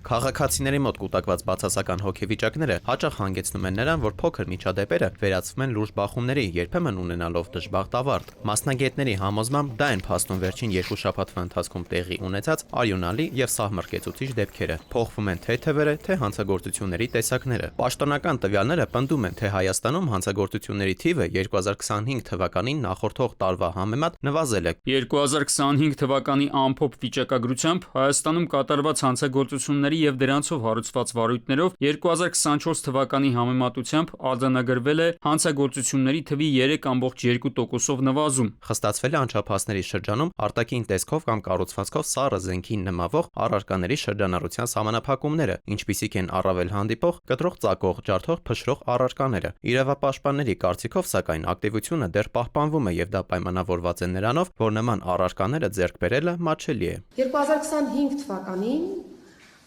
Քաղաքացիների մոտ կուտակված բացասական հոգեվիճակները հաճախ հանգեցնում են նրան, որ փոքր միջադեպերը վերածվում են լուրջ բախումների, երբեմն ունենալով դժբախտ ավարտ։ Մասնագետների համոզմամբ դա են փաստում վերջին 2 շաբաթվա ընթացքում տեղի ունեցած արյունալի եւ սահմռկեցուցիչ դեպքերը։ Փոխվում են թե թվերը, թե հանցագործությունների տեսակները։ Պաշտոնական տվյալները պնդում են, թե Հայաստանում հանցագործությունների թիվը 2025 թվականին նախորդող տարվա համեմատ նվազել է։ 2025 թվականի ամփոփ վիճակագրությամբ Հայաստանում կատարված հանցագործությունների եւ դրանցով հարուցված վարույթներով 2024 թվականի համեմատությամբ արձանագրվել է հանցագործությունների թվի 3.2%-ով նվազում։ Խստացվել է անչափահասների շրջանում արտաքին տեսքով կամ կառուցվածքով սառը զենքին նմավող առարկաների շրջանառության սահմանափակումները, ինչպիսիք են առավել հանդիպող, կտրող ծակող, ջարդող, փշրող առարկաները։ Իրավապաշտպանների կարծիքով, սակայն, ակտիվությունը դեռ պահպանվում է եւ դա պայմանավորված է նրանով, որ նման առարկաները ձեռք բերելը մատչելի է։ 2025 թվականին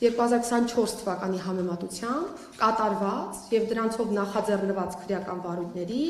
2024 թվականի համեմատությամբ կատարված եւ դրանցով նախաձեռնված քրեական վարույթների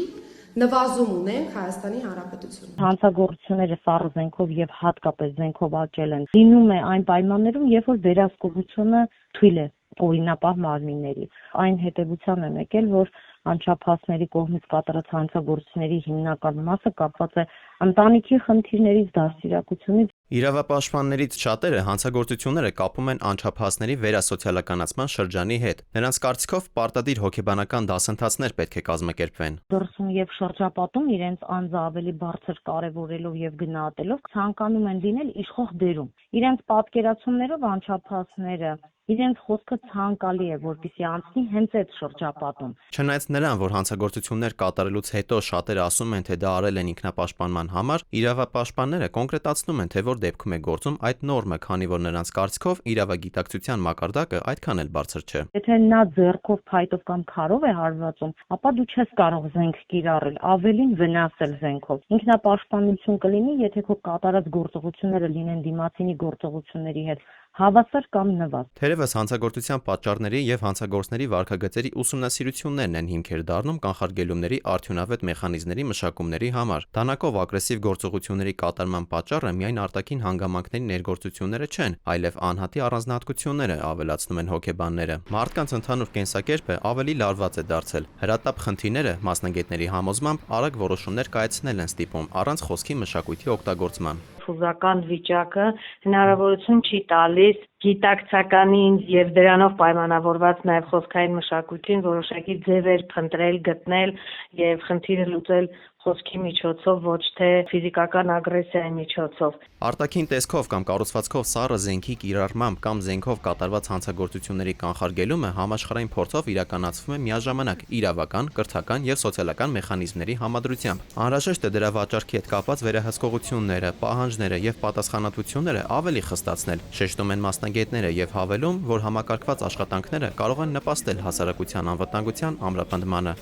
նվազում ունենք Հայաստանի Հանրապետությունում։ Հանցագործությունները սառը զենքով եւ հատկապես զենքով աճել են։ Լինում է այն պայմաններում, երբ որ վերահսկողությունը թույլ է օրինապահ մարմինների։ Այն հետևության է եկել, որ անչափահասների կողմից կատարած հանցագործությունների հիմնական մասը կապված է ընտանիքի խնդիրներից, դաստիարակությունից։ Իրավապաշտպաններից շատերը հանցագործությունները կապում են անչափահասների վերասոցիալականացման շրջանի հետ։ Նրանց կարծիքով պարտադիր հոգեբանական դասընթացներ պետք է կազմակերպվեն։ Դրսում եւ շրջապատում իրենց անձը ավելի բարձր կարեւորելով եւ գնահատելով ցանկանում են լինել իշխող դերում։ Իրենց պատկերացումներով անչափահասները իրենց խոսքը ցանկալի է, որպեսզի անցնի հենց այդ շրջապատում։ Չնայած նրան, որ հանցագործություններ կատարելուց հետո շատերը ասում են, թե դա արել են ինքնապաշտպանման համար, իրավապաշտպանները կոնկրետացնում են, թե որ դեպքում է գործում այդ նորմը, քանի որ նրանց կարծիքով իրավագիտակցության մակարդակը այդքան էլ բարձր չէ։ Եթե նա ձեռքով, փայտով կամ քարով է հարվածում, ապա դու չես կարող զենք կիրառել, ավելին վնասել զենքով։ Ինքնապաշտպանություն կլինի, եթե քո կատարած գործողությունները լինեն դիմացինի գործողությունների հետ հավասար կամ նվազ։ Թերևս հանցագործության պատճառների եւ հանցագործների վարքագծերի ուսումնասիրություններն են հիմքեր դառնում կանխարգելումների արդյունավետ մեխանիզմների մշակումների համար։ Դանակով ագրեսիվ գործողությունների կատարման պատճառը միայն արտաքին հանգամանքների ներգործությունները չեն, այլև անհատի առանձնահատկությունները, ավելացնում են հոգեբանները։ Մարդկանց ընդհանուր կենսակերպը ավելի լարված է դարձել։ Հրատապ խնդիրները, մասնագետների համոզմամբ, արագ որոշումներ կայացնել են ստիպում առանց խոսքի մշակույթի օգտագործման։ Ֆուզական վիճակը հնարավորություն չի տալիս գիտակցականին եւ դրանով պայմանավորված նաեւ խոսքային մշակույթին որոշակի ձևեր փնտրել, գտնել եւ խնդիրը լուծել խոսքի միջոցով, ոչ թե ֆիզիկական ագրեսիայի միջոցով։ Արտաքին տեսքով կամ կառուցվածքով սառը զենքի կիրառմամբ կամ զենքով կատարված հանցագործությունների կանխարգելումը համաշխարհային փորձով իրականացվում է միաժամանակ իրավական, կրթական եւ սոցիալական մեխանիզմների համադրությամբ։ Անհրաժեշտ է դրա վաճառքի հետ կապված վերահսկողությունները, պահանջները եւ պատասխանատվությունները ավելի խստացնել, շեշտում են մասնագետները եւ հավելում, որ համակարգված աշխատանքները կարող են նպաստել հասարակության անվտանգության ամրապնդմանը։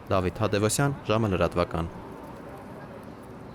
Դավիթ Թադևոսյան, ժամը լրատվական։